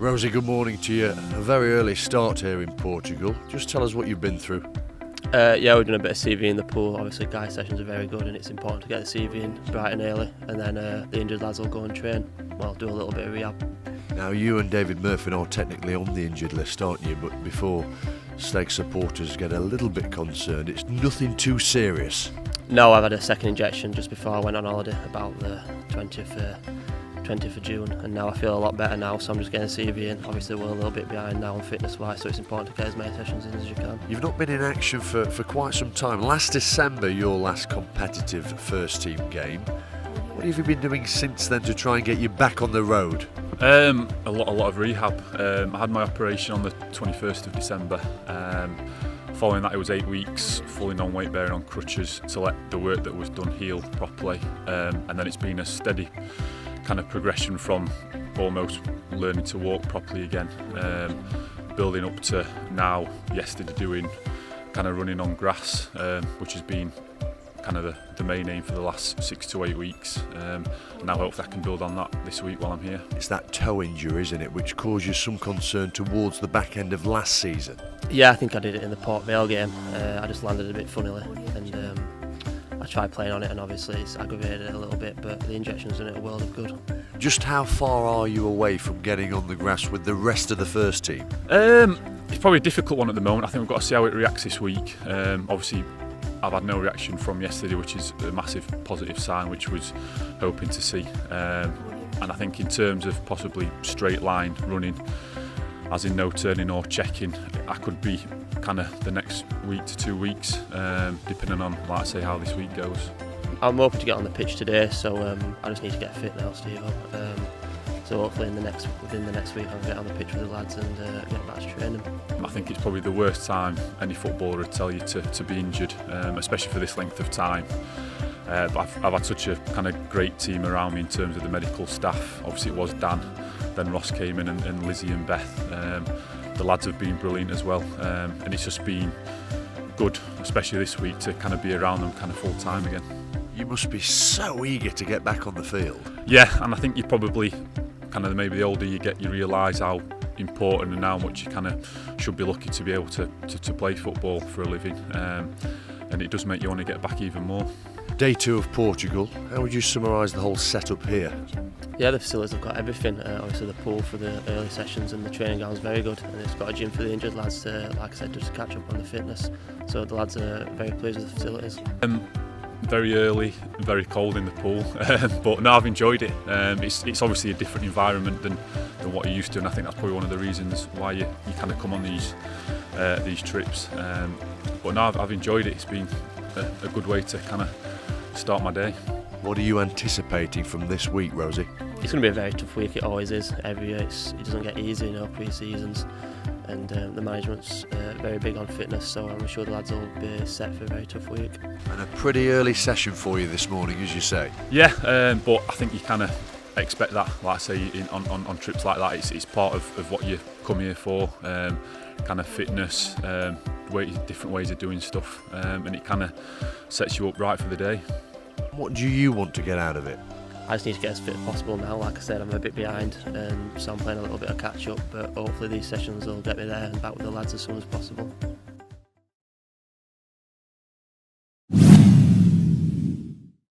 Rosie, good morning to you. A very early start here in Portugal. Just tell us what you've been through. Yeah, we've done a bit of CV in the pool. Obviously, guy sessions are very good, and it's important to get the CV in bright and early. And then the injured lads will go and train. Well, do a little bit of rehab. Now, you and David Mirfin are technically on the injured list, aren't you? But before Stake supporters get a little bit concerned, it's nothing too serious. No, I've had a second injection just before I went on holiday, about the 20th of June, and now I feel a lot better now, so I'm just getting a CV in. Obviously we're a little bit behind now on fitness-wise, so it's important to get as many sessions in as you can. You've not been in action for quite some time. Last December, your last competitive first-team game. What have you been doing since then to try and get you back on the road? A lot of rehab. I had my operation on the 21st of December. Following that, it was 8 weeks, fully non-weight bearing on crutches to let the work that was done heal properly. And then it's been a steady kind of progression from almost learning to walk properly again, building up to now, yesterday doing kind of running on grass, which has been kind of the main aim for the last 6 to 8 weeks. Now hopefully I can build on that this week while I'm here. It's that toe injury, isn't it, which caused you some concern towards the back end of last season? Yeah, I think I did it in the Port Vale game. I just landed a bit funnily, and I tried playing on it, and obviously it's aggravated it a little bit, but the injection's done it a world of good. Just how far are you away from getting on the grass with the rest of the first team? It's probably a difficult one at the moment. I think we've got to see how it reacts this week. Obviously I've had no reaction from yesterday, which is a massive positive sign, which was hoping to see. And I think in terms of possibly straight line running, as in no turning or checking, I could be kind of the next week to 2 weeks, depending on, like I say, how this week goes. I'm hoping to get on the pitch today, so I just need to get fit now, Steve. So hopefully within the next week I'll get on the pitch with the lads and get back to training. I think it's probably the worst time any footballer would tell you to be injured, especially for this length of time. But I've had such a kind of great team around me in terms of the medical staff. Obviously it was Dan, then Ross came in, and Lizzie and Beth. The lads have been brilliant as well, and it's just been good, especially this week, to kind of be around them kind of full time again. You must be so eager to get back on the field. Yeah, and I think you probably kind of, maybe the older you get, you realise how important and how much you kind of should be lucky to be able to play football for a living, and it does make you want to get back even more. Day 2 of Portugal, how would you summarise the whole setup here? Yeah, the facilities have got everything. Obviously the pool for the early sessions, and the training ground is very good, and it's got a gym for the injured lads to, like I said, just to catch up on the fitness. So the lads are very pleased with the facilities. Very early, very cold in the pool, but no, I've enjoyed it. It's obviously a different environment than what you're used to, and I think that's probably one of the reasons why you kind of come on these trips. But no, I've enjoyed it. It's been a good way to kind of start my day. What are you anticipating from this week, Rosie? It's going to be a very tough week. It always is. Every year it doesn't get easy, pre-seasons, and the management's very big on fitness, so I'm sure the lads will be set for a very tough week. And a pretty early session for you this morning, as you say. Yeah, but I think you kind of expect that, like I say, on trips like that. It's part of what you come here for, kind of fitness, different ways of doing stuff, and it kind of sets you up right for the day. What do you want to get out of it? I just need to get as fit as possible now. Like I said, I'm a bit behind, so I'm playing a little bit of catch up, but hopefully these sessions will get me there and back with the lads as soon as possible.